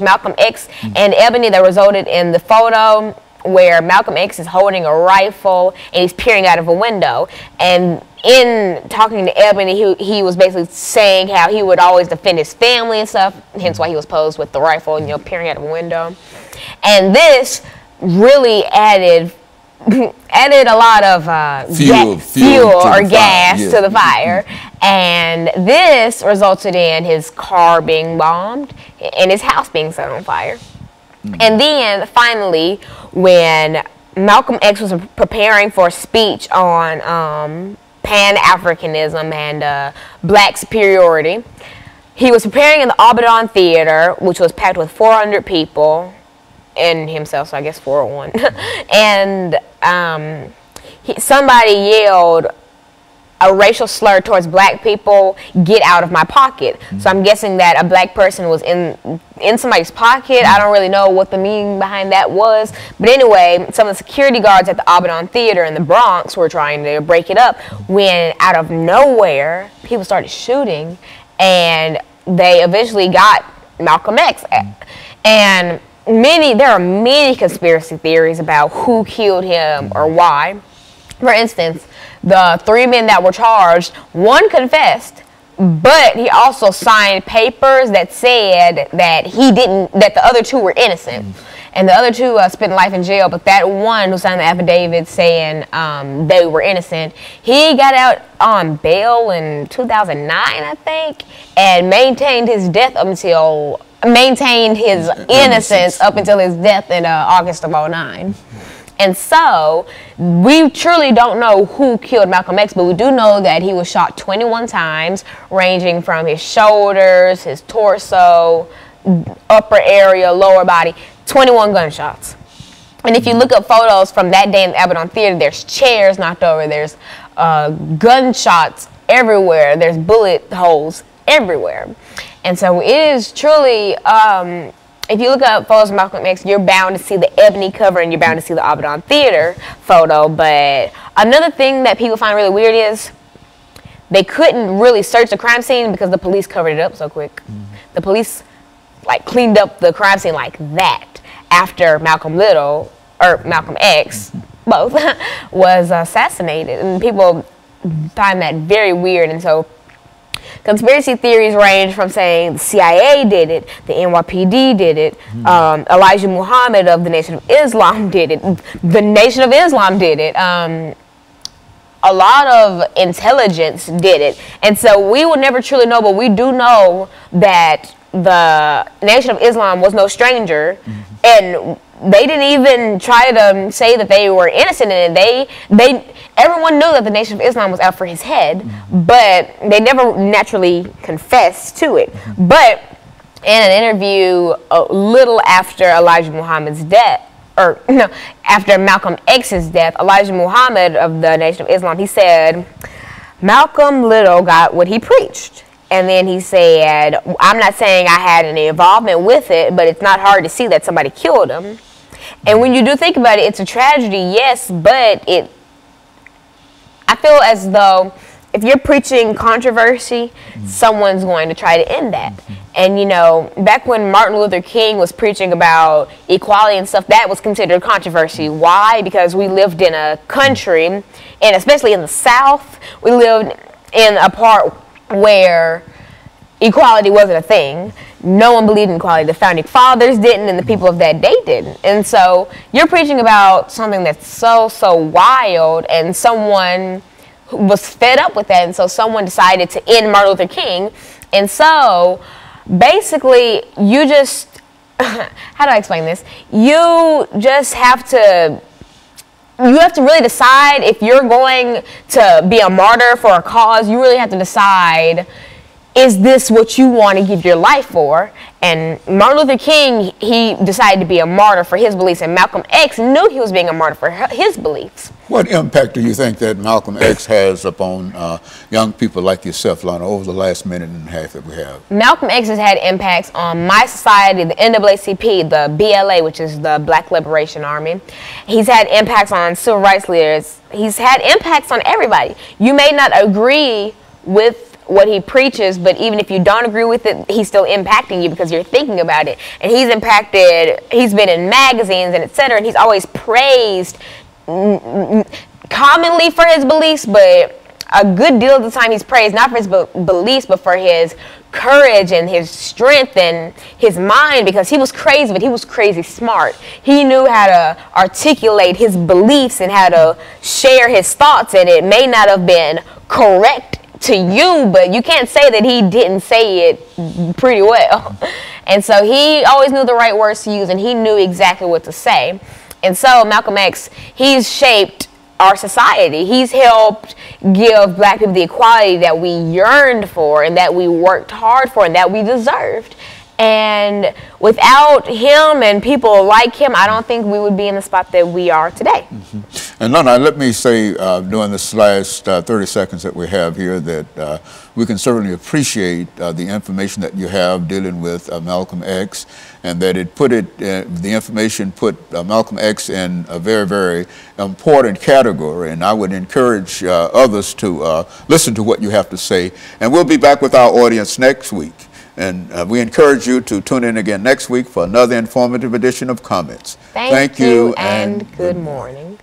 Malcolm X and Ebony that resulted in the photo where Malcolm X is holding a rifle and he's peering out of a window. And in talking to Ebony, he was basically saying how he would always defend his family and stuff, hence why he was posed with the rifle and, peering out of a window. And this really added a lot of fuel or gas to the fire. And this resulted in his car being bombed and his house being set on fire. And then finally, when Malcolm X was preparing for a speech on Pan-Africanism and black superiority, he was preparing in the Abaddon Theater, which was packed with 400 people, and himself, so I guess 401. And somebody yelled a racial slur towards black people, "Get out of my pocket." So I'm guessing that a black person was in somebody's pocket. I don't really know what the meaning behind that was. But anyway, some of the security guards at the Abaddon Theater in the Bronx were trying to break it up when out of nowhere, people started shooting, and they eventually got Malcolm X. And there are many conspiracy theories about who killed him or why. For instance, the 3 men that were charged, one confessed, but he also signed papers that said that that the other 2 were innocent. And the other 2 spent life in jail, but that one who signed the affidavit saying they were innocent, he got out on bail in 2009, I think, and maintained his innocence up until his death in August of 2009. And so, we truly don't know who killed Malcolm X, but we do know that he was shot 21 times, ranging from his shoulders, his torso, upper area, lower body, 21 gunshots. And if you look up photos from that day in the Abaddon Theater, there's chairs knocked over, there's gunshots everywhere, there's bullet holes everywhere. And so it is truly, if you look up photos of Malcolm X, you're bound to see the Ebony cover and you're bound to see the Abaddon Theater photo. But another thing that people find really weird is they couldn't really search the crime scene because the police covered it up so quick. The police cleaned up the crime scene like that after Malcolm X, both, was assassinated. And people find that very weird. And so conspiracy theories range from saying the CIA did it, the NYPD did it, Elijah Muhammad of the Nation of Islam did it, the Nation of Islam did it, a lot of intelligence did it. And so we will never truly know, but we do know that the Nation of Islam was no stranger, and they didn't even try to say that they were innocent in it. Everyone knew that the Nation of Islam was out for his head, but they never naturally confessed to it. But in an interview a little after Elijah Muhammad's death, after Malcolm X's death, Elijah Muhammad of the Nation of Islam, he said, Malcolm Little got what he preached. And then he said, I'm not saying I had any involvement with it, but it's not hard to see that somebody killed him. And when you do think about it, it's a tragedy, yes, but I feel as though if you're preaching controversy, someone's going to try to end that. And, back when Martin Luther King was preaching about equality and stuff, that was considered controversy. Why? Because we lived in a country, and especially in the South, we lived in a part where equality wasn't a thing. No one believed in equality. The founding fathers didn't, and the people of that day didn't. And so you're preaching about something that's so wild, and someone was fed up with that, and so someone decided to end Martin Luther King. And so basically you just how do I explain this? You just have to really decide if you're going to be a martyr for a cause. You really have to decide, is this what you want to give your life for? And Martin Luther King, he decided to be a martyr for his beliefs, and Malcolm X knew he was being a martyr for his beliefs. What impact do you think that Malcolm X has upon young people like yourself, Lana, over the last minute and a half that we have? Malcolm X has had impacts on my society, the NAACP, the BLA, which is the Black Liberation Army. He's had impacts on civil rights leaders. He's had impacts on everybody. You may not agree with what he preaches, but even if you don't agree with it, he's still impacting you because you're thinking about it. And he's been in magazines and etc., and he's always praised commonly for his beliefs, but a good deal of the time he's praised not for his beliefs, but for his courage and his strength and his mind, because he was crazy, but he was crazy smart. He knew how to articulate his beliefs and how to share his thoughts, and it may not have been correct to you, but you can't say that he didn't say it pretty well. And so he always knew the right words to use, and he knew exactly what to say. And so Malcolm X, he's shaped our society. He's helped give black people the equality that we yearned for and that we worked hard for and that we deserved. And without him and people like him, I don't think we would be in the spot that we are today. And Lana, let me say during this last 30 seconds that we have here that we can certainly appreciate the information that you have dealing with Malcolm X, and that the information put Malcolm X in a very, very important category. And I would encourage others to listen to what you have to say. And we'll be back with our audience next week. And we encourage you to tune in again next week for another informative edition of Comments. Thank you and good morning.